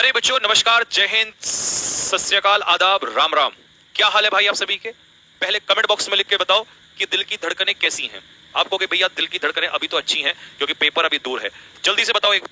प्यारे बच्चों, नमस्कार, जय हिंद, सत श्री अकाल, आदाब, राम राम। क्या हाल है भाई आप सभी के? पहले कमेंट बॉक्स में लिख के बताओ कि दिल की धड़कनें कैसी हैं। आपको कि भैया दिल की धड़कनें अभी तो अच्छी हैं क्योंकि पेपर अभी दूर है। जल्दी से बताओ एक।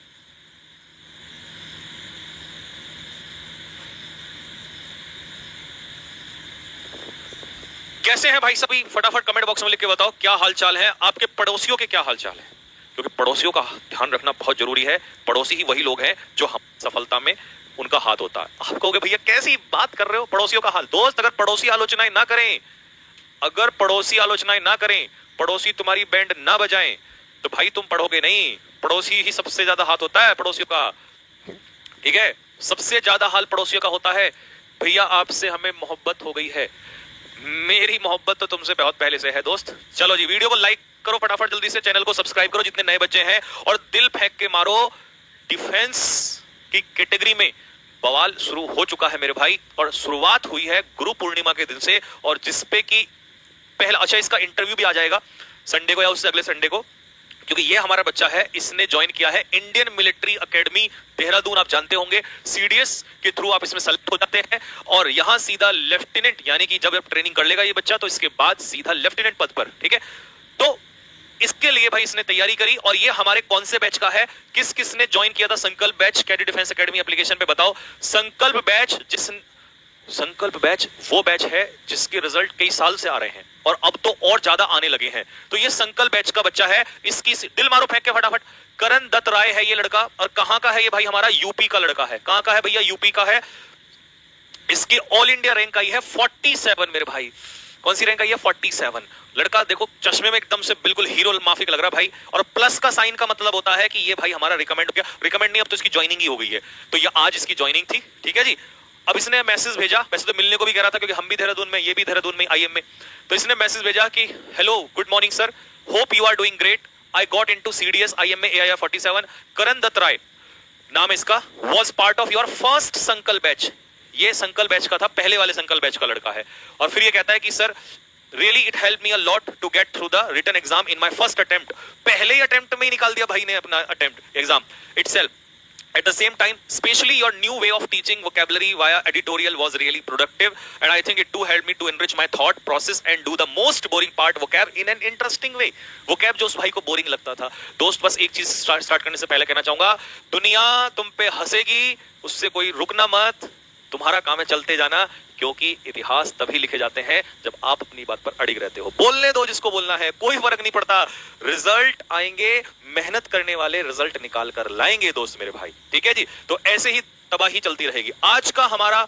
कैसे हैं भाई सभी? फटाफट कमेंट बॉक्स में लिख के बताओ क्या हालचाल है। आपके पड़ोसियों के क्या हालचाल है? क्योंकि पड़ोसियों का ध्यान रखना बहुत जरूरी है। पड़ोसी ही वही लोग हैं जो हम सफलता में उनका हाथ होता है। आप कहोगे भैया कैसी बात कर रहे हो, पड़ोसियों का हाल? दोस्त, अगर पड़ोसी आलोचनाएं ना करें, अगर पड़ोसी आलोचनाएं ना करें, पड़ोसी तुम्हारी बैंड ना बजाएं, तो भाई तुम पढ़ोगे नहीं। पड़ोसी ही सबसे ज्यादा हाथ होता है पड़ोसियों का, ठीक है? सबसे ज्यादा हाल पड़ोसियों का होता है। भैया आपसे हमें मोहब्बत हो गई है। मेरी मोहब्बत तो तुमसे बहुत पहले से है दोस्त। चलो जी, वीडियो को लाइक करो फटाफट, जल्दी से चैनल को सब्सक्राइब करो जितने नए बच्चे हैं, और दिल फेंक के मारो। डिफेंस की कैटेगरी में बवाल शुरू हो चुका है मेरे भाई, और शुरुआत हुई है गुरु पूर्णिमा के दिन से, और जिसपे कि पहला, अच्छा, इसका इंटरव्यू भी आ जाएगा संडे को या उससे अगले संडे को, क्योंकि ये हमारा बच्चा है, इसने ज्वाइन किया है इंडियन मिलिट्री एकेडमी देहरादून। आप जानते होंगे सीडीएस के थ्रू आप इसमें सेलेक्ट हो जाते हैं, और यहां सीधा लेफ्टिनेंट, यानी कि जब आप ट्रेनिंग कर लेगा ये बच्चा तो इसके बाद सीधा लेफ्टिनेंट पद पर, ठीक है? तो इसके लिए भाई इसने तैयारी करी, और ये हमारे कौन से बैच का है? किस किसने ज्वाइन किया था संकल्प batch? Cadet defence academy application पे बताओ। संकल्प बैच, संकल्प बैच वो बैच है जिसके रिजल्ट कई साल से आ रहे हैं और अब तो और ज्यादा आने लगे हैं। तो ये संकल्प बैच का बच्चा है। इसकी दिल मारो फेंक के फटाफट। करण दत्त राय है ये लड़का, और कहां का है ये भाई? हमारा यूपी का लड़का है। कहां का है भैया? यूपी का है। इसकी ऑल इंडिया रैंक आई है 47 मेरे भाई। कौन सी रैंक आई है? 47। लड़का देखो चश्मे में एकदम से बिल्कुल हीरो माफिक लग रहा भाई, और प्लस का साइन का मतलब होता है कि ये भाई हमारा रिकमेंड हो गया। रिकमेंड नहीं, अब तो इसकी ज्वाइनिंग ही हो गई है। तो ये आज इसकी ज्वाइनिंग थी, ठीक है जी। अब इसने मैसेज भेजा, वैसे तो मिलने को भी कह रहा था क्योंकि हम भी देहरादून में, ये भी देहरादून में आईएम में। तो इसने मैसेज भेजा कि hello, good morning sir, hope you are doing great, I got into CDS IM में AIR 47, करण दत्त राय नाम इसका, was part of your first Sankalp batch. ये संकल्प बैच का था, पहले वाले संकल्प बैच का लड़का है। और फिर ये कहता है कि sir really it help me a lot to get through the written exam in my first attempt. पहले ही अटेम्प्ट में ही निकाल दिया भाई ने अपना attempt exam itself. At the same time, especially your new way of teaching vocabulary via editorial was really productive, and I think it too helped me to enrich my thought process and do the most boring part vocab in an interesting way. vocab जो उस भाई को boring लगता था। दोस्त, बस एक चीज स्टार्ट करने से पहले कहना चाहूंगा, दुनिया तुम पे हंसेगी, उससे कोई रुकना मत। तुम्हारा काम है चलते जाना, क्योंकि इतिहास तभी लिखे जाते हैं जब आप अपनी बात पर अड़िग रहते हो। बोलने दो जिसको बोलना है, कोई फर्क नहीं पड़ता। रिजल्ट आएंगे, मेहनत करने वाले रिजल्ट निकाल कर लाएंगे दोस्त मेरे भाई, ठीक है जी। तो ऐसे ही तबाही चलती रहेगी। आज का हमारा,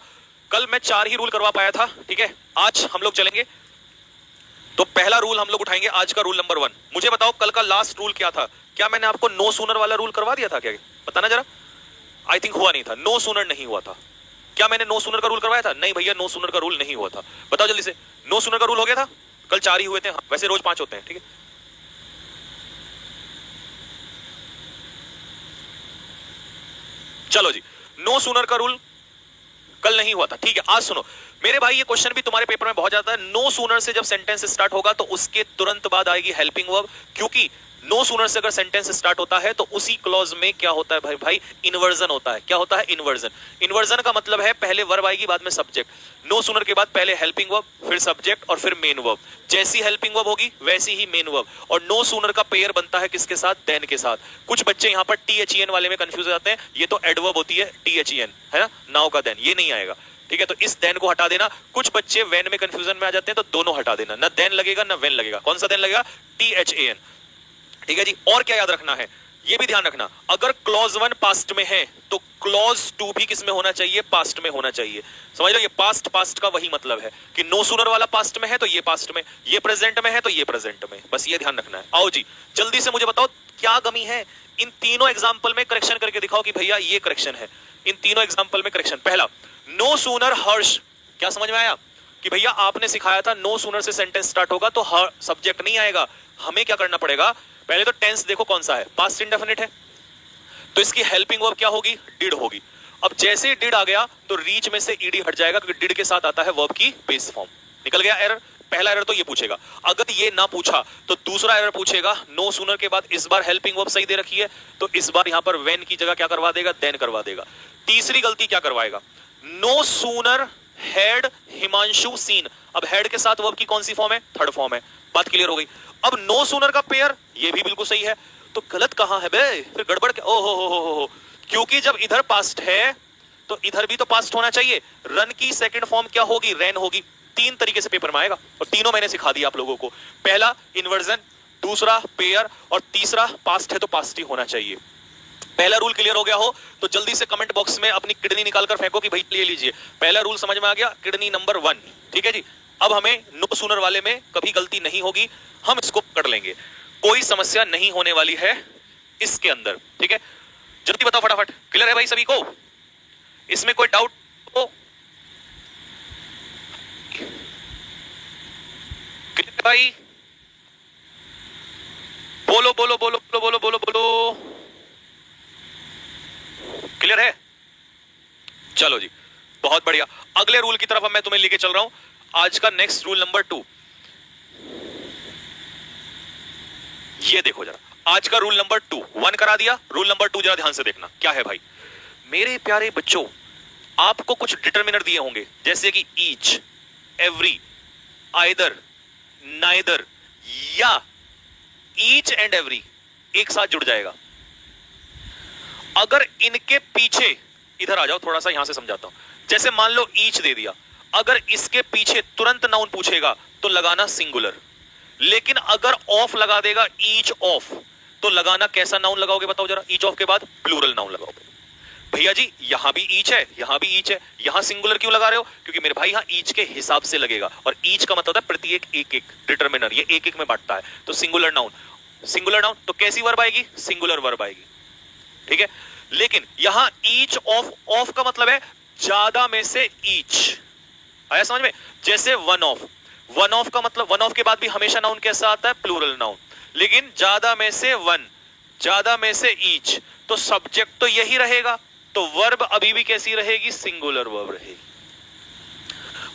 कल मैं 4 ही रूल करवा पाया था, ठीक है? आज हम लोग चलेंगे, तो पहला रूल हम लोग उठाएंगे आज का, रूल नंबर 1। मुझे बताओ कल का लास्ट रूल क्या था? क्या मैंने आपको नो सूनर वाला रूल करवा दिया था क्या? बताना जरा। आई थिंक हुआ नहीं था, नो सूनर नहीं हुआ था। क्या मैंने नो सूनर का रूल करवाया था? नहीं भैया, नो सूनर का रूल नहीं हुआ था। बताओ जल्दी से, नो सूनर का रूल हो गया था? कल 4 ही हुए थे। हाँ, वैसे रोज 5 होते हैं, ठीक है? चलो जी, नो सूनर का रूल कल नहीं हुआ था, ठीक है? आज सुनो मेरे भाई, ये क्वेश्चन भी तुम्हारे पेपर में बहुत जाता है। नो सूनर से जब सेंटेंस स्टार्ट होगा तो उसके तुरंत बाद आएगी हेल्पिंग वर्ब, क्योंकि नो सूनर से अगर सेंटेंस स्टार्ट होता है तो उसी क्लॉज में क्या होता है भाई? इन्वर्जन होता है। क्या होता है? इन्वर्जन। इन्वर्जन का मतलब है पहले वर्ब आएगी, बाद में सब्जेक्ट। नो सूनर के बाद पहले हेल्पिंग वर्ब, फिर सब्जेक्ट, और फिर मेन वर्ब। जैसी हेल्पिंग वर्ब होगी वैसी ही मेन वर्ब। और नो सूनर का पेयर बनता है किसके साथ? देन के साथ। कुछ बच्चे यहाँ पर THEN वाले में कंफ्यूज हो जाते हैं। ये तो एडवर्ब होती है THEN, है ना, नाउ का देन, ये नहीं आएगा, ठीक है? तो इस देन को हटा देना। कुछ बच्चे वेन में कंफ्यूजन में आ जाते हैं, तो दोनों हटा देना, ना देन लगेगा ना वेन लगेगा। कौन सा देन लगेगा? THAN, ठीक है जी। और क्या याद रखना है, ये भी ध्यान रखना, अगर क्लॉज 1 पास्ट में है तो क्लॉज 2 भी किस में होना चाहिए? पास्ट में होना चाहिए। समझ लो, ये पास्ट का वही मतलब है कि नो सूनर वाला पास्ट में है तो ये पास्ट में, ये प्रेजेंट में है तो ये प्रेजेंट में, बस ये ध्यान रखना है। आओ जी, जल्दी से मुझे बताओ क्या कमी है इन तीनों एग्जाम्पल में? करेक्शन करके दिखाओ कि भैया ये करेक्शन है इन तीनों एग्जाम्पल में। करेक्शन पहला, नो सूनर हर्ष। क्या समझ में आया कि भैया आपने सिखाया था नो सूनर से सेंटेंस स्टार्ट होगा तो हर सब्जेक्ट नहीं आएगा। हमें क्या करना पड़ेगा? पहले तो टेंस देखो कौन सा है, पास्ट इंडेफिनिट है, तो इसकी हेल्पिंग वर्ब क्या होगी? डिड होगी। अब जैसे ही डिड आ गया तो रीच में से ईडी हट जाएगा, क्योंकि डिड के साथ आता है वर्ब की बेस फॉर्म। निकल गया एरर? पहला एरर तो ये पूछेगा। अगर ये ना पूछा तो दूसरा एरर पूछेगा नो सूनर के बाद इस बार हेल्पिंग वर्ब सही दे रखी है तो इस बार यहां पर व्हेन की जगह क्या करवा देगा, देन करवा देगा। तीसरी गलती क्या करवाएगा, no sooner had Himanshu seen. अब हैड के साथ वर्ब की कौन सी फॉर्म है, थर्ड फॉर्म है। बात क्लियर हो गई। अब नो सूनर का पेयर ये भी बिल्कुल सही है, तो गलत कहां है बे, फिर गड़बड़ क्या, ओ हो, क्योंकि जब इधर पास्ट है तो इधर भी तो पास्ट होना चाहिए। रन की सेकंड फॉर्म क्या होगी, रैन होगी। तीन तरीके से पेपर में आएगा और तीनों मैंने सिखा दिया आप लोगों को। पहला इन्वर्जन, दूसरा पेयर और तीसरा पास्ट है तो पास्ट ही होना चाहिए। पहला रूल क्लियर हो गया हो तो जल्दी से कमेंट बॉक्स में अपनी किडनी निकालकर फेंको कि भाई ले लीजिए। पहला रूल समझ में आ गया, किडनी नंबर 1। ठीक है जी। अब हमें नो सूनर वाले में कभी गलती नहीं होगी, हम इसको पकड़ लेंगे, कोई समस्या नहीं होने वाली है इसके अंदर। ठीक है, जल्दी बताओ फटाफट, क्लियर है भाई सभी को, इसमें कोई डाउट हो? क्लियर है भाई, बोलो बोलो बोलो बोलो बोलो बोलो बोलो, क्लियर है? चलो जी, बहुत बढ़िया। अगले रूल की तरफ मैं तुम्हें लेके चल रहा हूं। आज का नेक्स्ट रूल नंबर 2, ये देखो जरा, आज का रूल नंबर 2, 1 करा दिया, रूल नंबर 2 जरा ध्यान से देखना क्या है भाई। मेरे प्यारे बच्चों, आपको कुछ डिटरमिनर दिए होंगे जैसे कि ईच, एवरी, आइदर, नाइदर या ईच एंड एवरी एक साथ जुड़ जाएगा। अगर इनके पीछे, इधर आ जाओ थोड़ा सा, यहां से समझाता हूं। जैसे मान लो ईच दे दिया, अगर इसके पीछे तुरंत नाउन पूछेगा तो लगाना सिंगुलर, लेकिन अगर ऑफ लगा देगा ईच ऑफ तो लगाना कैसा नाउन लगाओगे बताओ जरा, ईच ऑफ के बाद प्लूरल नाउन लगाओगे। भैया जी यहां भी ईच है, यहां भी ईच है, यहां सिंगुलर क्यों लगा रहे हो, क्योंकि मेरे भाई यहां ईच के हिसाब से लगेगा और ईच का मतलब है प्रत्येक एक एक डिटरमिनर, ये एक एक में बांटता है। तो सिंगुलर नाउन, सिंगुलर नाउन तो कैसी वर्ब आएगी, सिंगुलर वर्ब आएगी। ठीक है, लेकिन यहां ईच ऑफ, ऑफ का मतलब है ज्यादा में से ईच, आया समझ में? जैसे वन ऑफ, वन ऑफ का मतलब, वन ऑफ के बाद भी हमेशा नाउन कैसा आता है, प्लूरल नाउन, लेकिन ज्यादा में से वन, ज्यादा में से ईच, तो सब्जेक्ट तो यही रहेगा, तो वर्ब अभी भी कैसी रहेगी, सिंगुलर वर्ब रहेगी।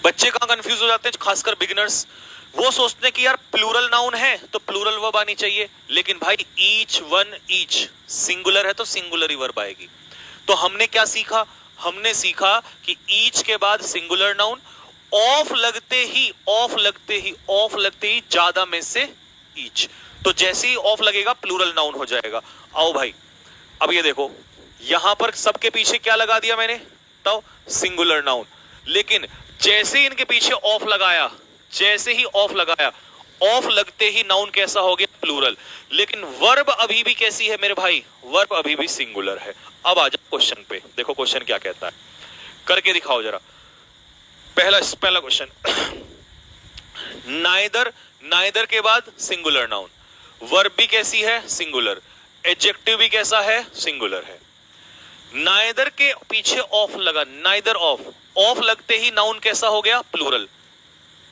बच्चे कहां कंफ्यूज हो जाते हैं, खासकर बिगिनर्स, वो सोचते हैं कि यार प्लूरल नाउन है तो प्लूरल वर्ब आनी चाहिए, लेकिन भाई ईच, वन, ईच सिंगुलर है तो सिंगुलर ही वर्ब आएगी। तो हमने क्या सीखा, हमने सीखा कि ईच के बाद सिंगुलर नाउन, ऑफ लगते ही, ऑफ लगते ही, ऑफ लगते ही ज्यादा में से ईच, तो जैसे ही ऑफ लगेगा प्लूरल नाउन हो जाएगा। आओ भाई, अब ये देखो, यहां पर सबके पीछे क्या लगा दिया मैंने, तो सिंगुलर नाउन, लेकिन जैसे ही इनके पीछे ऑफ लगाया, जैसे ही ऑफ लगाया, ऑफ लगते ही नाउन कैसा हो गया, प्लूरल, लेकिन वर्ब अभी भी कैसी है मेरे भाई, वर्ब अभी भी सिंगुलर है। अब आ जाओ क्वेश्चन पे, देखो क्वेश्चन क्या कहता है, करके दिखाओ जरा। पहला क्वेश्चन, नाइदर, नाइदर के बाद सिंगुलर नाउन, वर्ब भी कैसी है, सिंगुलर, एडजेक्टिव भी कैसा है, सिंगुलर है। नाइदर के पीछे ऑफ लगा, नाइदर ऑफ, ऑफ लगते ही नाउन कैसा हो गया, प्लूरल,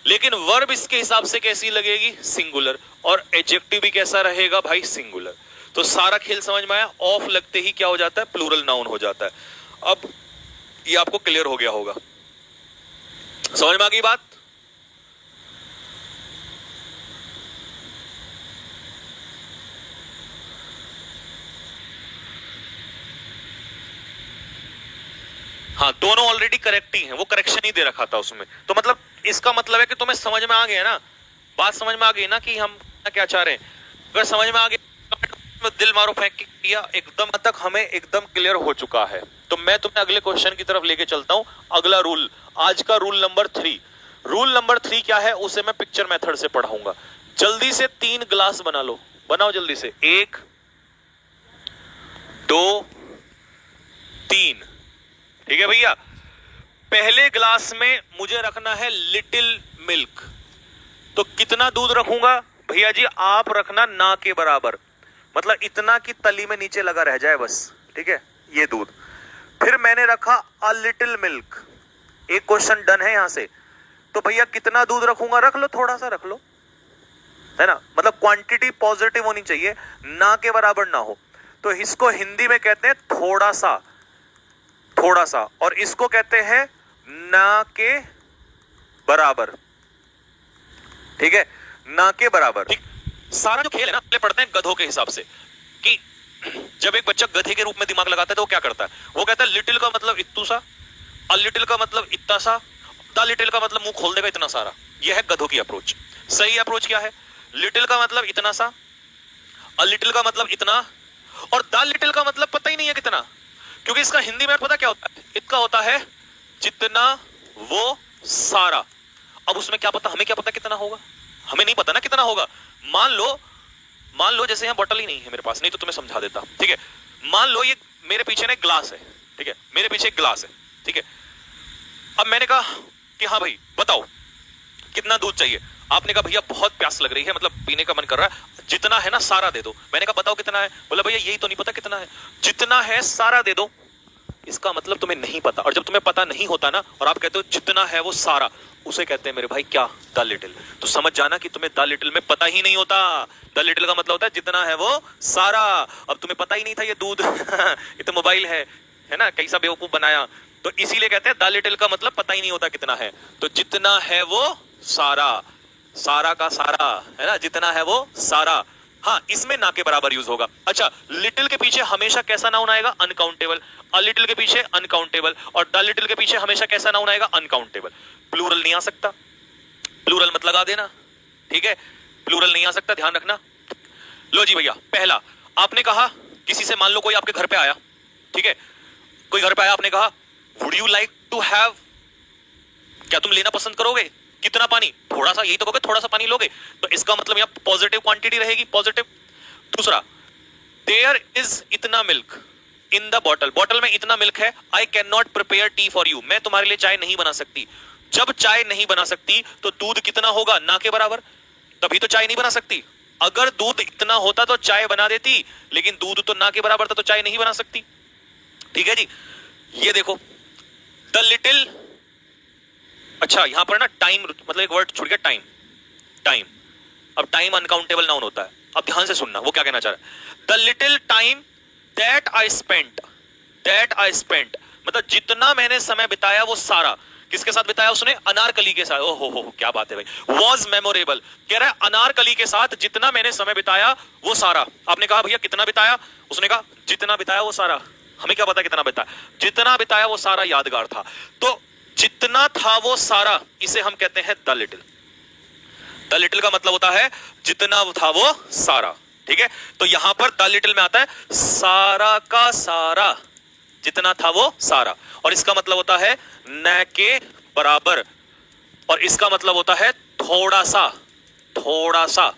लेकिन वर्ब इसके हिसाब से कैसी लगेगी, सिंगुलर, और एडजेक्टिव भी कैसा रहेगा भाई, सिंगुलर। तो सारा खेल समझ में आया, ऑफ लगते ही क्या हो जाता है, प्लूरल नाउन हो जाता है। अब ये आपको क्लियर हो गया होगा, समझ में आ गई बात? हाँ, दोनों ऑलरेडी करेक्ट ही हैं, वो करेक्शन ही दे रखा था उसमें, तो मतलब इसका मतलब है कि तुम्हें समझ में आ गया ना, बात समझ में आ गई ना कि हम क्या चाह रहे हैं। अगर समझ में आ गया, दिल मारो फेंक के किया, एकदम तक हमें एकदम क्लियर हो चुका है। तो मैं तुम्हें अगले क्वेश्चन की तरफ लेके चलता हूं। अगला रूल, आज का रूल नंबर 3। रूल नंबर 3 क्या है, उसे मैं पिक्चर मेथड से पढ़ाऊंगा। जल्दी से 3 ग्लास बना लो, बनाओ जल्दी से, 1 2 3। ठीक है भैया, पहले ग्लास में मुझे रखना है लिटिल मिल्क, तो कितना दूध रखूंगा भैया जी, आप रखना ना के बराबर, मतलब इतना कि तली में नीचे लगा रह जाए बस। ठीक है, ये दूध। फिर मैंने रखा अ लिटिल मिल्क, एक क्वेश्चन डन है यहां से। तो भैया कितना दूध रखूंगा, रख लो, थोड़ा सा रख लो, है ना, मतलब क्वांटिटी पॉजिटिव होनी चाहिए, ना के बराबर ना हो। तो इसको हिंदी में कहते हैं थोड़ा सा, थोड़ा सा, और इसको कहते हैं ना के बराबर। ठीक है, ना के बराबर। ठीक, सारा जो खेल है ना पहले पढ़ते हैं गधों के हिसाब से कि जब एक बच्चा गधे के रूप में दिमाग लगाता है तो वो क्या करता है, वो कहता है लिटिल का मतलब इत्तू सा, अ लिटिल का मतलब इतना सा, द लिटिल का मतलब मुंह खोल देगा इतना सारा। यह है गधों की अप्रोच। सही अप्रोच क्या है, लिटिल का मतलब इतना सा, अ लिटिल का मतलब इतना, और द लिटिल का मतलब पता ही नहीं है कितना, क्योंकि इसका हिंदी में पता क्या होता है, इसका होता है जितना वो सारा। अब उसमें क्या पता, हमें क्या पता कितना होगा, हमें नहीं पता ना कितना होगा। मान लो जैसे यहाँ बोतल ही नहीं है मेरे पास, नहीं तो तुम्हें समझा देता। ठीक है, मान लो ये मेरे पीछे ना एक ग्लास है, ठीक है, मेरे पीछे एक ग्लास है, ठीक है। अब मैंने कहा कि हाँ भाई बताओ कितना दूध चाहिए। आपने कहा भैया बहुत प्यास लग रही है, मतलब पीने का मन कर रहा है, जितना है ना सारा दे दो। मैंने कहा बताओ कितना है, बोला भैया यही तो नहीं पता कितना है। जितना है सारा दे दो, इसका मतलब तुम्हें नहीं पता। और जब तुम्हें पता नहीं होता ना और आप कहते हो जितना है वो सारा, उसे कहते हैं मेरे भाई क्या, द लिटिल। तो समझ जाना कि तुम्हें द लिटिल में पता ही नहीं होता। द लिटिल का मतलब होता है जितना है वो सारा। अब तुम्हें पता ही नहीं था ये दूध ये तो मोबाइल है ना, कैसा बेवकूफ बनाया। तो इसीलिए कहते हैं द लिटिल का मतलब पता ही नहीं होता कितना है। तो जितना है वो सारा, सारा का सारा, है ना, जितना है वो सारा। हाँ, इसमें ना के बराबर यूज होगा। अच्छा, लिटिल के पीछे हमेशा कैसा नाउन आएगा, अनकाउंटेबल। अ लिटिल के पीछे अनकाउंटेबल, और द लिटिल के पीछे हमेशा कैसा नाउन आएगा, अनकाउंटेबल। प्लूरल नहीं आ सकता, प्लूरल मत लगा देना, ठीक है, प्लूरल नहीं आ सकता, ध्यान रखना। लो जी भैया, पहला आपने कहा किसी से, मान लो कोई आपके घर पे आया, ठीक है, कोई घर पे आया, आपने कहा would you like to have, क्या तुम लेना पसंद करोगे, कितना पानी, थोड़ा सा, यही तो कहोगे थोड़ा सा पानी लोगे, तो इसका मतलब यहां पॉजिटिव क्वांटिटी रहेगी, पॉजिटिव। दूसरा, देयर इज इतना milk in the bottle, bottle में इतना मिल्क है, I can not prepare T for you, मैं तुम्हारे लिए चाय नहीं बना सकती। जब चाय नहीं बना सकती तो दूध कितना होगा, ना के बराबर, तभी तो चाय नहीं बना सकती। अगर दूध इतना होता तो चाय बना देती, लेकिन दूध तो ना के बराबर था तो चाय नहीं बना सकती। ठीक है जी, ये देखो द लिटिल। अच्छा, यहां पर ना टाइम, मतलब एक वर्ड छूट गया, टाइम। टाइम, अब टाइम अनकाउंटेबल नाउन होता है। अब ध्यान से सुनना वो क्या कहना चाह रहा है। The little time that I spent, that I spent मतलब जितना मैंने समय बिताया वो सारा, किसके साथ बिताया उसने, अनारकली के साथ। ओहो हो, क्या बात है भाई, वॉज मेमोरेबल। कह रहा है अनारकली के साथ जितना मैंने समय बिताया वो सारा। आपने कहा भैया कितना बिताया, उसने कहा जितना बिताया वो सारा। हमें क्या पता कितना बिताया, जितना बिताया वो सारा यादगार था। तो जितना था वो सारा, इसे हम कहते हैं द लिटिल। द लिटिल का मतलब होता है जितना था वो सारा। ठीक है, तो यहां पर द लिटिल में आता है सारा का सारा, जितना था वो सारा, और इसका मतलब होता है न के बराबर, और इसका मतलब होता है थोड़ा सा, थोड़ा सा।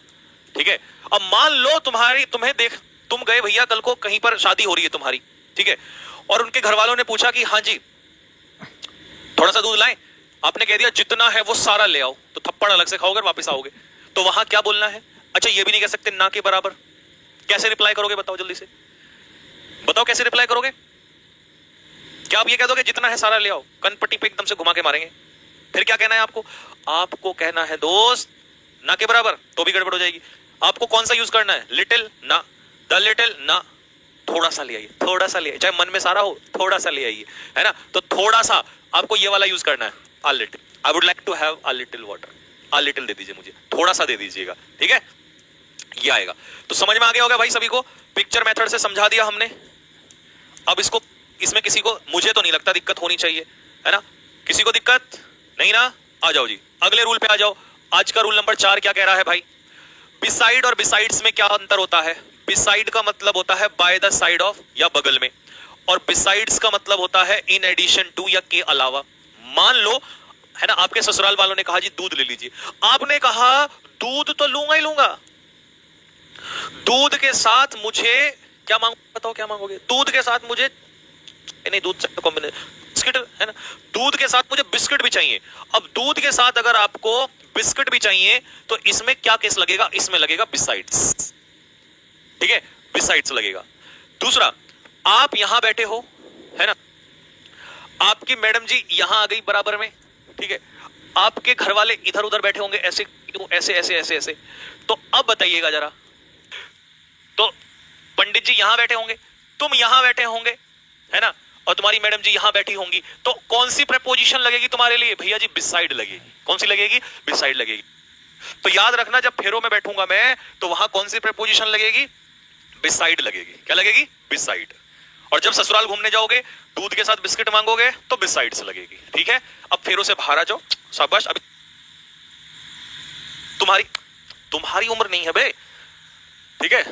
ठीक है, अब मान लो तुम गए भैया कल को कहीं पर शादी हो रही है तुम्हारी, ठीक है, और उनके घर वालों ने पूछा कि हाँ जी थोड़ा सा दूध लाएं, आपने कह दिया जितना है वो सारा ले आओ, तो थप्पड़ अलग से खाओगे वापस आओगे। तो वहां क्या बोलना है, अच्छा ये भी नहीं कह सकते ना के बराबर, कैसे रिप्लाई करोगे बताओ, जल्दी से बताओ कैसे रिप्लाई करोगे। क्या आप ये कह दोगे जितना है सारा ले आओ, कनपट्टी पे एकदम से घुमा के मारेंगे। फिर क्या कहना है आपको, आपको कहना है दोस्त ना के बराबर, तो भी गड़बड़ हो जाएगी। आपको कौन सा यूज करना है, लिटिल ना, द लिटिल ना, थोड़ा सा ले आइए, थोड़ा सा ले आइए, चाहे मन में सारा हो थोड़ा सा ले आइए, है ना। तो थोड़ा सा आपको ये वाला यूज करना है, a little. I would like to have a little water, a little दे दीजिए मुझे, थोड़ा सा दे दीजिएगा। ठीक है, ये आएगा। तो समझ में आ गया होगा भाई सभी को, पिक्चर मेथड से समझा दिया हमने। अब इसमें किसी को, मुझे तो नहीं लगता दिक्कत होनी चाहिए, है ना, किसी को दिक्कत नहीं ना। आ जाओ जी अगले रूल पे आ जाओ। आज का रूल नंबर 4 क्या कह रहा है भाई, बिसाइड और बिसाइड्स में क्या अंतर होता है। बिसाइड का मतलब होता है बाय द साइड ऑफ, या बगल में, और बिसाइड्स का मतलब होता है इन एडिशन टू, या के अलावा। मान लो, है ना, आपके ससुराल वालों ने कहा जी दूध ले लीजिए, आपने कहा दूध तो लूंगा ही लूंगा, दूध के साथ मुझे क्या मांगो, बताओ क्या मांगोगे, दूध के साथ मुझे नहीं, दूध से बिस्किट, है ना, दूध के साथ मुझे बिस्किट भी चाहिए। अब दूध के साथ अगर आपको बिस्किट भी चाहिए तो इसमें क्या केस लगेगा, इसमें लगेगा बिसाइड्स। ठीक है, बिसाइड्स लगेगा। दूसरा, आप यहां बैठे हो, है ना, आपकी मैडम जी यहां आ गई बराबर में, ठीक है, आपके घर वाले इधर उधर बैठे होंगे, ऐसे ऐसे ऐसे ऐसे ऐसे। तो अब बताइएगा जरा, तो पंडित जी यहां बैठे होंगे, तुम यहां बैठे होंगे, है ना, और तुम्हारी मैडम जी यहां बैठी होंगी, तो कौन सी प्रेपोजिशन लगेगी तुम्हारे लिए, भैया जी बिसाइड लगेगी। कौन सी लगेगी, बिसाइड लगेगी। तो याद रखना, जब फेरों में बैठूंगा मैं तो वहां कौन सी प्रीपोजिशन लगेगी? बिसाइड लगेगी। क्या लगेगी? बिसाइड। और जब ससुराल घूमने जाओगे, दूध के साथ बिस्किट मांगोगे तो बिसाइड से लगेगी। ठीक है, अब फेरों से बाहर आ जाओ। शाबाश। अभी तुम्हारी उम्र नहीं है बे। ठीक है,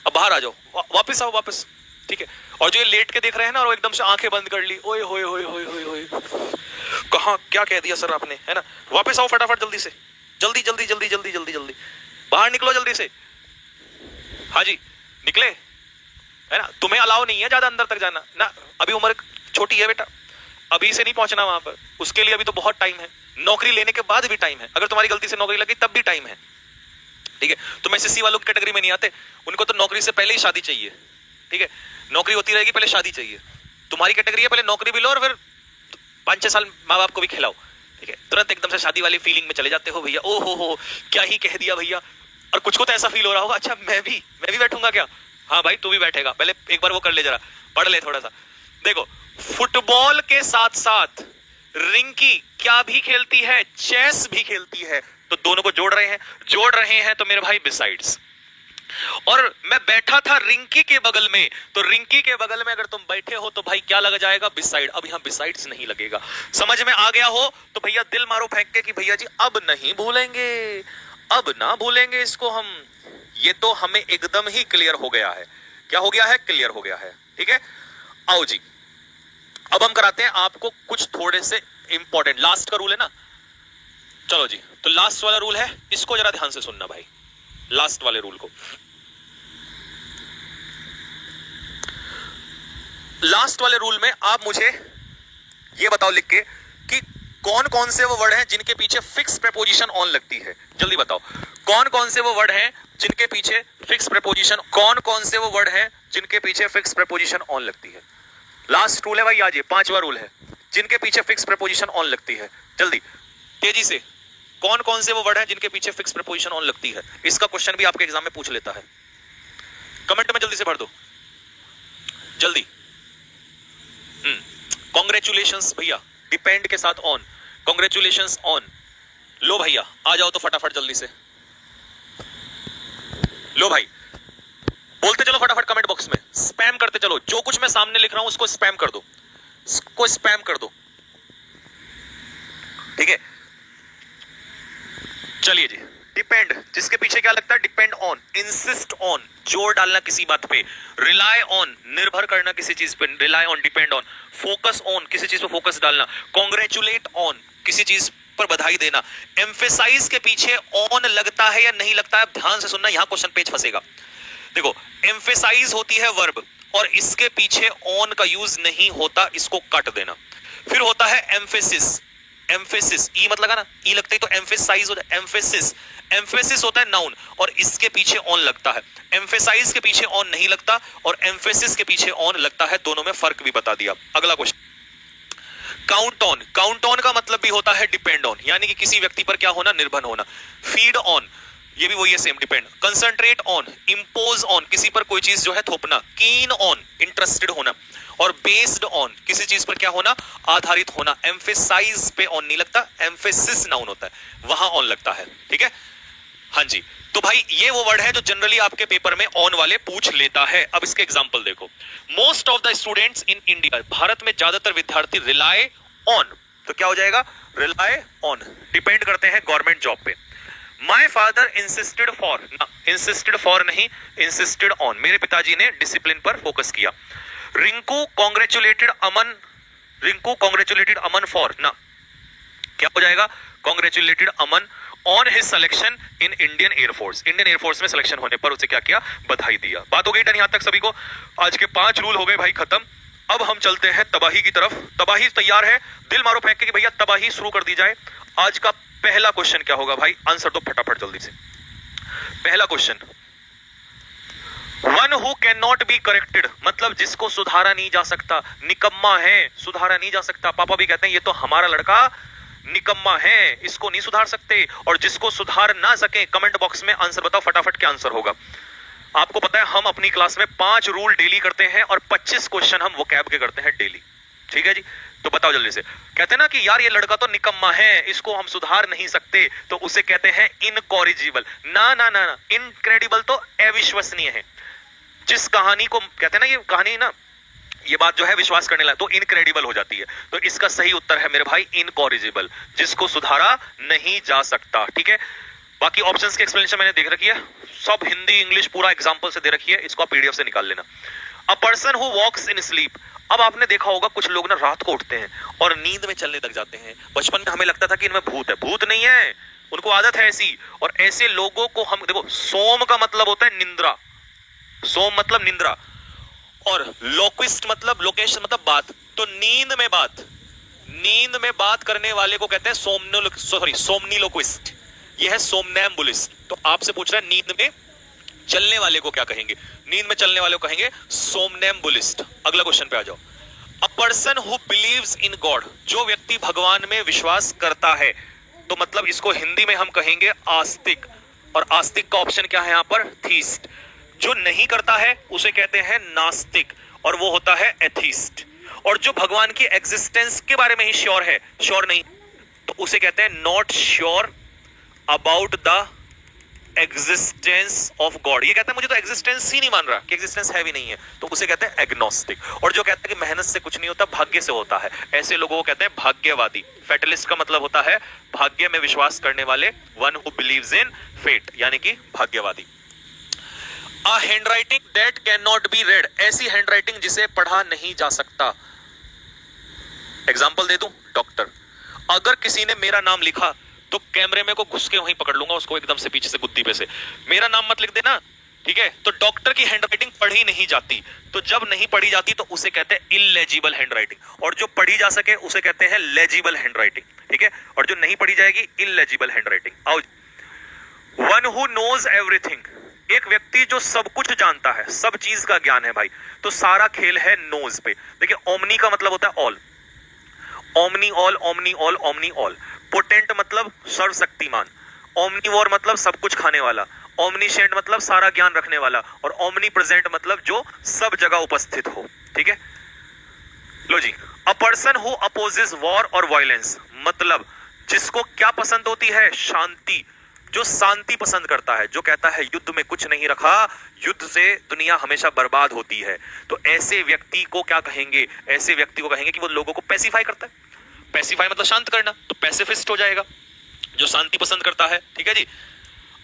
अब बाहर आ जाओ, वापस आओ, वापस। ठीक है, और जो ये लेट के देख रहे हैं ना, और एकदम से आंखें बंद कर ली, ओए होए होए होए होए होए, कहां क्या कह दिया सर आपने, है ना? वापस आओ फटाफट, जल्दी से, जल्दी जल्दी जल्दी जल्दी जल्दी जल्दी बाहर निकलो, जल्दी से। हाँ जी, निकले, है ना? तुम्हें अलाउ नहीं है ज्यादा अंदर तक जाना ना, अभी उम्र छोटी है बेटा, अभी से नहीं पहुंचना वहां पर, उसके लिए अभी तो बहुत टाइम है। नौकरी लेने के बाद भी टाइम है, अगर तुम्हारी गलती से नौकरी लगी तब भी टाइम है। ठीक है, तुम एसएससी वालों की कैटेगरी में नहीं आते, उनको तो नौकरी से पहले ही शादी चाहिए। ठीक है, नौकरी होती रहेगी, पहले शादी चाहिए। तुम्हारी कैटेगरी है, पहले नौकरी भी लो और फिर 5-6 साल माँ बाप को भी खिलाओ। ठीक है, तुरंत एकदम से शादी वाली फीलिंग में चले जाते हो भैया, ओ हो क्या ही कह दिया भैया। और कुछ को तो ऐसा फील हो रहा होगा, अच्छा मैं भी बैठूंगा क्या? हाँ भाई, तू भी बैठेगा, पहले एक बार वो कर ले, जरा पढ़ ले थोड़ा सा। देखो, फुटबॉल के साथ साथ रिंकी क्या भी खेलती है? चेस भी खेलती है। तो दोनों को जोड़ रहे हैं तो मेरे भाई बिसाइड्स। और मैं बैठा था रिंकी के बगल में, तो रिंकी के बगल में अगर तुम बैठे हो तो भाई क्या लग जाएगा? बिसाइड। अब यहां बिसाइड्स नहीं लगेगा। समझ में आ गया हो तो भैया दिल मारो फेंक के कि भैया जी अब नहीं भूलेंगे, अब ना भूलेंगे इसको हम। ये तो हमें एकदम ही क्लियर हो गया है। क्या हो गया है? क्लियर हो गया है। ठीक है, आओ जी, अब हम कराते हैं आपको कुछ थोड़े से इंपॉर्टेंट। लास्ट का रूल है ना, चलो जी, तो लास्ट वाला रूल है, इसको जरा ध्यान से सुनना भाई, लास्ट वाले रूल को। लास्ट वाले रूल में आप मुझे ये बताओ लिख के कि कौन कौन से वो वर्ड हैं जिनके पीछे फिक्स प्रीपोजिशन ऑन लगती है। जल्दी बताओ, कौन कौन से वो वर्ड हैं जिनके पीछे फिक्स प्रीपोजिशन, कौन कौन से वो वर्ड हैं जिनके पीछे फिक्स प्रीपोजिशन ऑन लगती है। लास्ट रूल है भाई, आज ये 5वां रूल है, जिनके पीछे फिक्स प्रीपोजिशन ऑन लगती है। जल्दी तेजी से, कौन कौन से वो वर्ड हैं जिनके पीछे फिक्स प्रीपोजिशन ऑन लगती है? इसका क्वेश्चन भी आपके एग्जाम में पूछ लेता है। कमेंट में जल्दी से भर दो, जल्दी। कांग्रेचुलेशंस भैया, डिपेंड के साथ ऑन, कांग्रेचुलेशंस ऑन। लो भैया आ जाओ तो फटाफट जल्दी से, लो भाई, बोलते चलो फटाफट कमेंट बॉक्स में, स्पैम करते चलो, जो कुछ मैं सामने लिख रहा हूं उसको स्पैम कर दो, इसको स्पैम कर दो। ठीक है, चलिए जी। डिपेंड, जिसके पीछे क्या लगता है? डिपेंड ऑन, इंसिस्ट ऑन, जोर डालना किसी बात पे, रिलाय ऑन, निर्भर करना किसी चीज पे, rely on, depend on, focus on, किसी चीज पे फोकस डालना, कांग्रेचुलेट ऑन, किसी चीज पर बधाई देना। एम्फेसाइज के पीछे ऑन लगता है या नहीं लगता है? ध्यान से सुनना, यहां क्वेश्चन पेज फंसेगा। देखो, एम्फेसाइज होती है वर्ब और इसके पीछे ऑन का यूज नहीं होता, इसको काट देना। फिर होता है एम्फेसिस, एम्फेसिस, ई मत लगाना, ई लगता है तो एम्फेसाइज होता है, एम्फेसिस, एम्फेसिस होता है नाउन और इसके पीछे ऑन लगता है। एम्फेसाइज के पीछे ऑन नहीं लगता और एम्फेसिस के पीछे ऑन लगता है, दोनों में फर्क भी बता दिया। अगला question, count on, count on का मतलब भी होता है डिपेंड ऑन, यानी कि किसी व्यक्ति पर क्या होना? निर्भर होना। फीड ऑन, ये भी वही है, same, depend. Concentrate on, impose on, किसी पर कोई चीज जो है थोपना। कीन ऑन, इंटरेस्टेड होना। और बेस्ड ऑन, किसी चीज पर क्या होना? आधारित होना। एम्फेसाइज पे ऑन नहीं लगता, एम्फेसिस नाउन होता है, वहां ऑन लगता है। ठीक है, हाँ जी। तो भाई ये वो वर्ड है जो जनरली आपके पेपर में ऑन वाले पूछ लेता है। अब इसके एग्जांपल देखो, most of the students in India, Bharat में ज्यादातर विद्यार्थी रिलाय ऑन, तो क्या हो जाएगा? रिलाय ऑन, डिपेंड करते हैं गवर्नमेंट जॉब पे। My father insisted for, insisted for नहीं, इंसिस्टेड ऑन, मेरे पिताजी ने डिसिप्लिन पर फोकस किया। Rinku congratulated Aman, Rinku congratulated Aman for, ना क्या हो जाएगा? Congratulated Aman on his selection in Indian air force, Indian air force में सिलेक्शन होने पर उसे क्या किया? बधाई दिया। बात हो गई डन यहां तक सभी को? आज के 5 रूल हो गए भाई खत्म। अब हम चलते हैं तबाही की तरफ। तबाही तैयार है? दिल मारो फेंक के कि भैया तबाही शुरू कर दी जाए। आज का पहला क्वेश्चन क्या होगा भाई? आंसर दो फटाफट जल्दी से। पहला question, one who can not be corrected, मतलब जिसको सुधारा नहीं जा सकता, निकम्मा है, सुधारा नहीं जा सकता। पापा भी कहते हैं ये तो हमारा लड़का निकम्मा है, इसको नहीं सुधार सकते। और जिसको सुधार ना सके, कमेंट बॉक्स में आंसर बताओ फटाफट, क्या आंसर होगा। आपको पता है हम अपनी क्लास में 5 रूल डेली करते हैं और 25 क्वेश्चन हम वोकैब के करते हैं डेली। ठीक है जी, तो बताओ जल्दी से। कहते हैं ना कि यार ये लड़का तो निकम्मा है, इसको हम सुधार नहीं सकते, तो उसे कहते हैं इनकॉरिजिबल। ना ना ना ना, इनक्रेडिबल तो अविश्वसनीय है। जिस कहानी को कहते हैं ना, ये कहानी ना, ये बात जो है विश्वास करने लायक, तो इनक्रेडिबल हो जाती है। तो इसका सही उत्तर है मेरे भाई इनकॉरिजिबल, जिसको सुधारा नहीं जा सकता। ठीक है, बाकी ऑप्शंस की एक्सप्लेनेशन मैंने देख रखी है, सब हिंदी इंग्लिश पूरा एग्जांपल से दे रखी है, इसको आप पीडीएफ से निकाल लेना। A person who walks in sleep. अब आपने देखा होगा कुछ लोग ना रात को उठते हैं और नींद में चलने लग जाते हैं। बचपन में हमें लगता था कि इनमें भूत है, भूत नहीं है, उनको आदत है ऐसी। और ऐसे लोगों को हम देखो, सोम का मतलब होता है निंद्रा, सोम मतलब निंद्रा, और लोक्विस्ट मतलब लोकेशन मतलब बात, तो नींद में बात, नींद में बात करने वाले को कहते हैं सोमनीलोक्विस्ट, यह है सोमनैम्बुलिस्ट। तो आपसे पूछ रहा है नींद में चलने वाले को क्या कहेंगे? नींद में चलने वाले को कहेंगे सोमनैम्बुलिस्ट। अगला क्वेश्चन पे आ जाओ। अ person who believes in God, जो व्यक्ति भगवान में विश्वास करता है, तो मतलब इसको हिंदी में हम कहेंगे आस्तिक, और आस्तिक का ऑप्शन क्या है यहां पर? थीस्ट। जो नहीं करता है उसे कहते हैं नास्तिक, और वो होता है एथिस्ट। और जो भगवान की एग्जिस्टेंस के बारे में ही श्योर है, श्योर नहीं, तो उसे कहते हैं not sure about the existence of God. ये कहता है मुझे तो एग्जिस्टेंस ही नहीं मान रहा कि एग्जिस्टेंस है भी नहीं है, तो उसे कहते हैं एग्नोस्टिक। और जो कहता है कि मेहनत से कुछ नहीं होता, भाग्य से होता है, ऐसे लोगों को कहते हैं भाग्यवादी। फेटलिस्ट का मतलब होता है भाग्य में विश्वास करने वाले, one who believes in fate, यानी कि भाग्यवादी। A handwriting that can not be read, ऐसी हैंडराइटिंग जिसे पढ़ा नहीं जा सकता। एग्जाम्पल दे दूं, डॉक्टर। अगर किसी ने मेरा नाम लिखा तो कैमरे में को घुस के वहीं पकड़ लूंगा उसको, एकदम से पीछे से गुत्ती पे से, मेरा नाम मत लिख देना, ठीक है? तो डॉक्टर की हैंडराइटिंग पढ़ी नहीं जाती, तो जब नहीं पढ़ी जाती तो उसे कहते हैं इलेजिबल हैंडराइटिंग, और जो पढ़ी जा सके उसे कहते हैं लेजिबल हैंडराइटिंग। ठीक है, और जो नहीं पढ़ी जाएगी इलेजिबल हैंडराइटिंग। आओ, वन हु नोज एवरीथिंग, एक व्यक्ति जो सब कुछ जानता है, सब चीज का ज्ञान है भाई, तो सारा खेल है नोज पे। देखिए, ओमनी का मतलब होता है all, omni all, omni all, omni all. Potent मतलब सर्वशक्तिमान, ओमनीवोर मतलब सब कुछ खाने वाला, ओमनीशेंट मतलब सारा ज्ञान रखने वाला, और ओमनी प्रेजेंट मतलब जो सब जगह उपस्थित हो। ठीक है, लो जी। A person who opposes war और वायलेंस, मतलब जिसको क्या पसंद होती है? शांति, जो शांति पसंद करता है, जो कहता है युद्ध में कुछ नहीं रखा, युद्ध से दुनिया हमेशा बर्बाद होती है, तो ऐसे व्यक्ति को क्या कहेंगे? ऐसे व्यक्ति को कहेंगे कि वो लोगों को पैसिफाई करता है। पैसिफाई मतलब शांत करना, तो पैसिफिस्ट हो जाएगा, जो शांति पसंद करता है। ठीक है जी।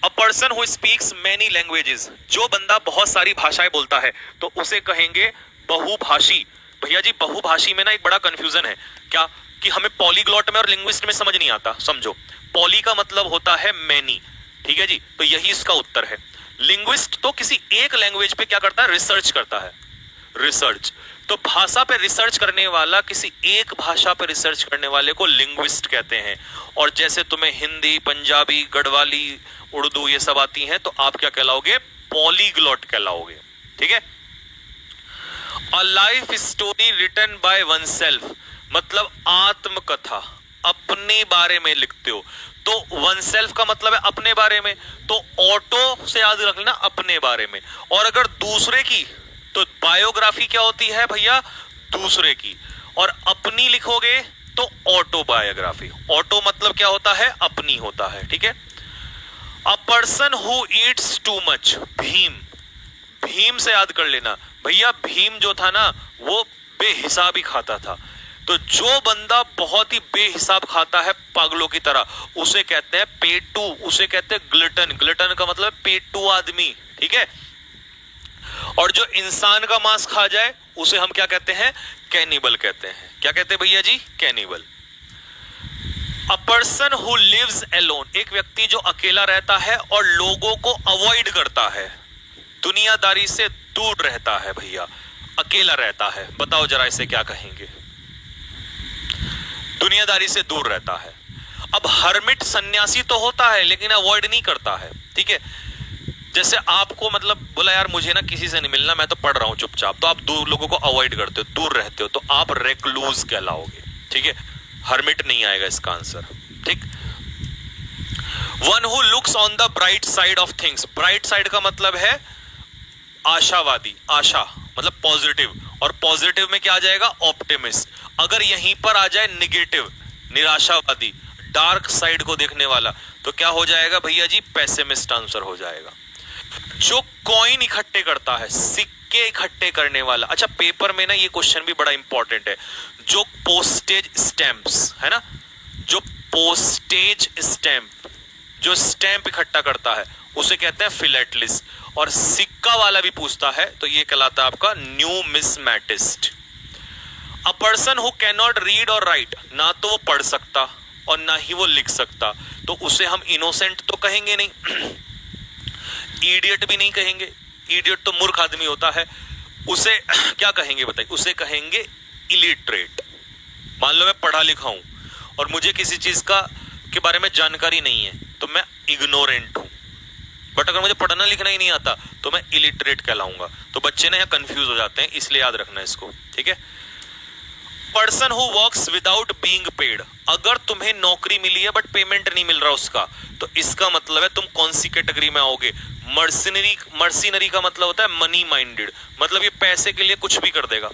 A person who speaks many languages, जो बंदा बहुत सारी भाषाएं बोलता है, तो उसे कहेंगे बहुभाषी। भैया जी, बहुभाषी में ना एक बड़ा कंफ्यूजन है, क्या कि हमें पॉलीग्लॉट में और लिंग्विस्ट में समझ नहीं आता। समझो, पॉली का मतलब होता है मैनी, ठीक है जी, तो यही इसका उत्तर है। लिंग्विस्ट तो किसी एक लैंग्वेज पे क्या करता है? रिसर्च करता है, रिसर्च। तो भाषा पे रिसर्च करने वाला, किसी एक भाषा पे रिसर्च करने वाले को लिंग्विस्ट कहते हैं। और जैसे तुम्हें हिंदी, पंजाबी, गढ़वाली, उर्दू ये सब आती हैं, तो आप क्या कहलाओगे? पॉलीग्लॉट कहलाओगे। ठीक है। A life story written by oneself, मतलब आत्मकथा, अपने बारे में लिखते हो, तो वन सेल्फ का मतलब है अपने बारे में, तो ऑटो से याद रख लेना, अपने बारे में। और अगर दूसरे की, तो बायोग्राफी क्या होती है भैया? दूसरे की। और अपनी लिखोगे तो ऑटोबायोग्राफी। ऑटो मतलब क्या होता है? अपनी होता है। ठीक है। A person who Yeats too much, Bhim, Bhim से याद कर लेना भैया, भीम जो था ना वो बेहिसाब ही खाता था। तो जो बंदा बहुत ही बेहिसाब खाता है पागलों की तरह, उसे कहते हैं पेटू, उसे कहते हैं ग्लटन। ग्लटन का मतलब पेटू आदमी। ठीक है। और जो इंसान का मांस खा जाए उसे हम क्या कहते हैं? कैनिबल कहते हैं। क्या कहते हैं भैया जी? Cannibal. A person who lives alone, एक व्यक्ति जो अकेला रहता है और लोगों को अवॉइड करता है, दुनियादारी से दूर रहता है भैया, अकेला रहता है। बताओ जरा इसे क्या कहेंगे? दुनियादारी से दूर रहता है। अब हर्मिट सन्यासी तो होता है लेकिन अवॉइड नहीं करता है। ठीक है। जैसे आपको मतलब बोला यार मुझे ना किसी से नहीं मिलना, मैं तो पढ़ रहा हूं चुपचाप, तो आप दूर लोगों को अवॉइड करते हो, दूर रहते हो, तो आप रेक्लूज कहलाओगे। ठीक है। हर्मिट नहीं आएगा इसका आंसर। ठीक। One who looks on the bright side of things, bright side का मतलब है आशावादी, आशा मतलब पॉजिटिव, और पॉजिटिव में क्या आ जाएगा? ऑप्टिमिस्ट। अगर यहीं पर आ जाए निगेटिव, निराशावादी, डार्क साइड को देखने वाला, तो क्या हो जाएगा भैया जी? पेसिमिस्ट आंसर हो जाएगा। जो कॉइन इकट्ठे करता है, सिक्के इकट्ठे करने वाला, अच्छा पेपर में ना ये क्वेश्चन भी बड़ा इंपॉर्टेंट है, जो पोस्टेज स्टैंप्स है ना, जो पोस्टेज स्टैंप, जो स्टैंप इकट्ठा करता है उसे कहते हैं फिलेटलिस्ट। और सिक्का वाला भी पूछता है तो ये कहलाता है आपका numismatist. A person who can not read और राइट, ना तो वो पढ़ सकता और ना ही वो लिख सकता, तो उसे हम इनोसेंट तो कहेंगे नहीं, इडियट भी नहीं कहेंगे, इडियट तो मूर्ख आदमी होता है। उसे क्या कहेंगे बताइए? उसे कहेंगे इलिटरेट। मान लो मैं पढ़ा लिखा हूं और मुझे किसी चीज के बारे में जानकारी नहीं है तो मैं इग्नोरेंट हूं, बट अगर मुझे पढ़ना लिखना ही नहीं आता तो मैं इलिटरेट कहलाऊंगा। तो बच्चे ना यहाँ कंफ्यूज हो जाते हैं, इसलिए याद रखना इसको, ठीक है। Person who works without being paid, अगर तुम्हें नौकरी मिली है बट पेमेंट नहीं मिल रहा उसका, तो इसका मतलब है तुम कौन सी कैटेगरी में आओगे? मर्सिनरी। मर्सिनरी का मतलब होता है मनी माइंडेड, मतलब ये पैसे के लिए कुछ भी कर देगा,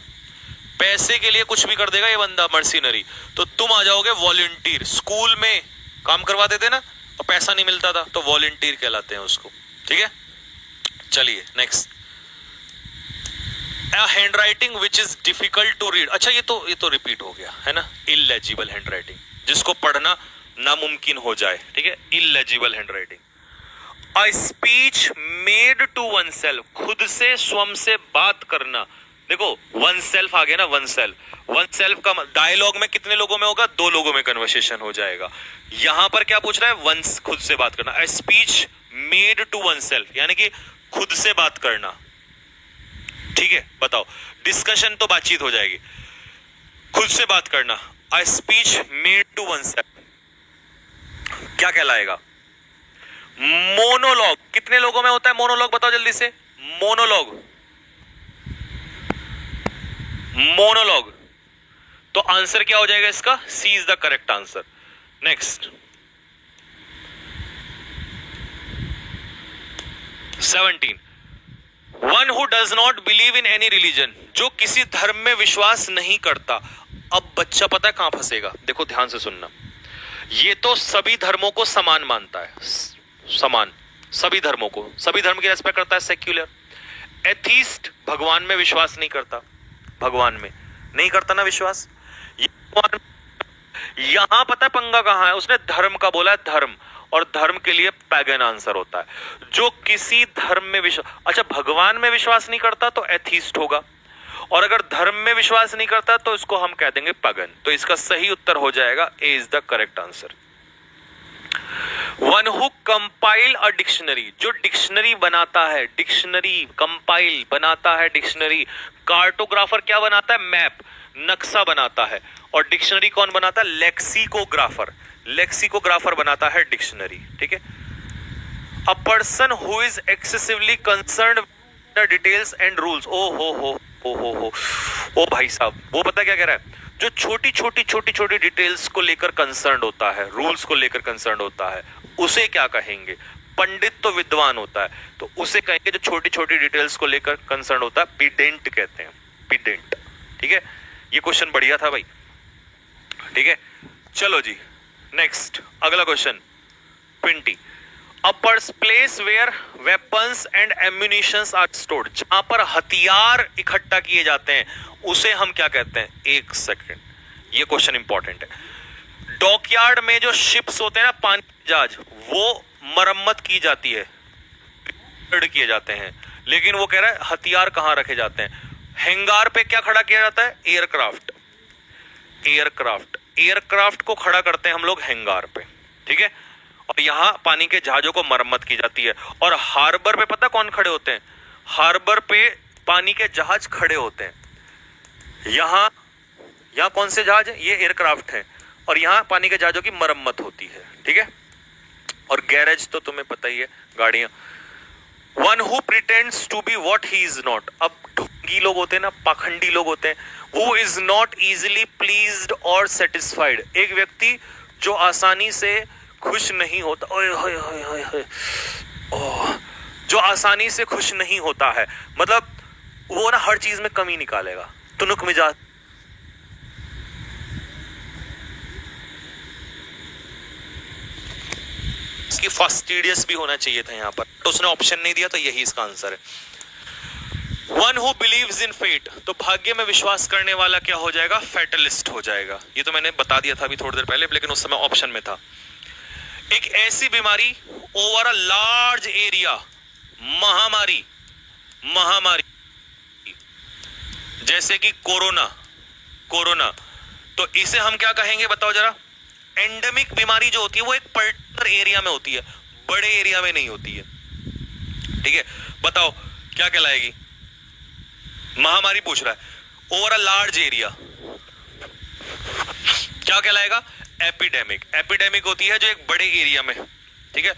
पैसे के लिए कुछ भी कर देगा ये बंदा, मर्सिनरी। तो तुम आ जाओगे वॉलंटियर। स्कूल में काम करवा देते ना और पैसा नहीं मिलता था तो वॉलंटियर कहलाते हैं उसको, ठीक है। चलिए next, handwriting which is difficult to read, अच्छा ये तो रिपीट हो गया है ना, इलेजिबल हैंडराइटिंग, जिसको पढ़ना नामुमकिन हो जाए, ठीक है, illegible handwriting. A speech made to oneself, खुद से स्वयं से बात करना। देखो वन सेल्फ आ गया ना, वन सेल्फ, वन सेल्फ का डायलॉग में कितने लोगों में होगा? 2 लोगों में कन्वर्सेशन हो जाएगा। यहां पर क्या पूछ रहा है? वन, खुद से बात करना। A speech made to oneself, यानी कि खुद से बात करना, ठीक है। बताओ, डिस्कशन तो बातचीत हो जाएगी, खुद से बात करना। A speech made to oneself क्या कहलाएगा? मोनोलॉग। कितने लोगों में होता है मोनोलॉग? बताओ जल्दी से। Monologue, monologue. तो आंसर क्या हो जाएगा इसका? C is the correct answer. Next 17, one who does not believe in any religion, जो किसी धर्म में विश्वास नहीं करता। अब बच्चा पता है कहां फंसेगा? देखो ध्यान से सुनना, ये तो सभी धर्मों को समान मानता है, समान, सभी धर्मों को, सभी धर्म की रेस्पेक्ट करता है, सेक्युलर। एथीस्ट भगवान में विश्वास नहीं करता, भगवान में नहीं करता ना विश्वास। यहां पता है पंगा कहां है? उसने धर्म का बोला है, धर्म, और धर्म के लिए पैगन आंसर होता है। जो किसी धर्म में विश्वास, अच्छा भगवान में विश्वास नहीं करता तो एथीस्ट होगा, और अगर धर्म में विश्वास नहीं करता तो इसको हम कह देंगे पैगन। तो इसका सही उत्तर हो जाएगा A is the correct answer. One who compile a dictionary, जो डिक्शनरी बनाता है, डिक्शनरी कंपाइल बनाता है डिक्शनरी। कार्टोग्राफर क्या बनाता है? मैप, नक्शा बनाता है। और डिक्शनरी कौन बनाता है? लेक्सिकोग्राफर, लेक्सिकोग्राफर बनाता है डिक्शनरी, ठीक है। A person who is excessively concerned with details and rules, ओ भाई साहब, वो पता क्या कह रहा है? जो छोटी छोटी डिटेल्स को लेकर कंसर्न होता है, रूल्स को लेकर कंसर्न होता है, उसे क्या कहेंगे? पंडित तो विद्वान होता है, तो उसे कहेंगे जो छोटी छोटी डिटेल्स को लेकर कंसर्न होता है, पीडेंट कहते हैं, पीडेंट, ठीक है। ये क्वेश्चन बढ़िया था भाई, ठीक है। चलो जी नेक्स्ट, अगला question 20, a place where weapons and ammunitions are stored, जहां पर हथियार इकट्ठा किए जाते हैं उसे हम क्या कहते हैं? एक सेकंड, ये क्वेश्चन इंपॉर्टेंट है। डॉकयार्ड में जो शिप्स होते हैं ना, पानी जहाज, वो मरम्मत की जाती है, किए जाते हैं, लेकिन वो कह रहा है हथियार कहां रखे जाते हैं? हैंगार पे क्या खड़ा किया जाता है? एयरक्राफ्ट, एयरक्राफ्ट, एयरक्राफ्ट को खड़ा करते हैं हम लोग हैंगार पे, ठीक है। और यहां पानी के जहाजों को मरम्मत की जाती है। और हार्बर पे पता कौन खड़े होते हैं? हार्बर पे पानी के जहाज खड़े होते हैं। यहां कौन से जहाज है? ये एयरक्राफ्ट है, और यहां पानी के जहाजों की मरम्मत होती है, ठीक है। और गैरेज तो तुम्हें पता ही है, गाड़ियां। One who pretends to be what he is not, अब ढोंगी लोग होते हैं ना, पाखंडी लोग होते हैं। Who is not easily pleased और सेटिस्फाइड, एक व्यक्ति जो आसानी से खुश नहीं होता, जो आसानी से खुश नहीं होता है, मतलब वो ना हर चीज में कमी निकालेगा, तुनुक मिजाज, इसकी फास्टिडियस भी होना चाहिए था यहां पर, तो उसने ऑप्शन नहीं दिया, तो यही इसका आंसर है। One who believes in fate, तो भाग्य में विश्वास करने वाला क्या हो जाएगा? फैटलिस्ट हो जाएगा। ये तो मैंने बता दिया था अभी थोड़ी देर पहले, लेकिन उस समय ऑप्शन में था। एक ऐसी बीमारी ओवर अ लार्ज एरिया, महामारी, महामारी जैसे कि कोरोना, कोरोना, तो इसे हम क्या कहेंगे बताओ जरा? एंडेमिक बीमारी जो होती है वो एक पर्टिकुलर एरिया में होती है, बड़े एरिया में नहीं होती है। ठीक है, बताओ क्या कहलाएगी? महामारी पूछ रहा है, ओवर अ लार्ज एरिया क्या कहलाएगा? एपिडेमिक। एपिडेमिक होती है जो एक बड़े एरिया में, ठीक है,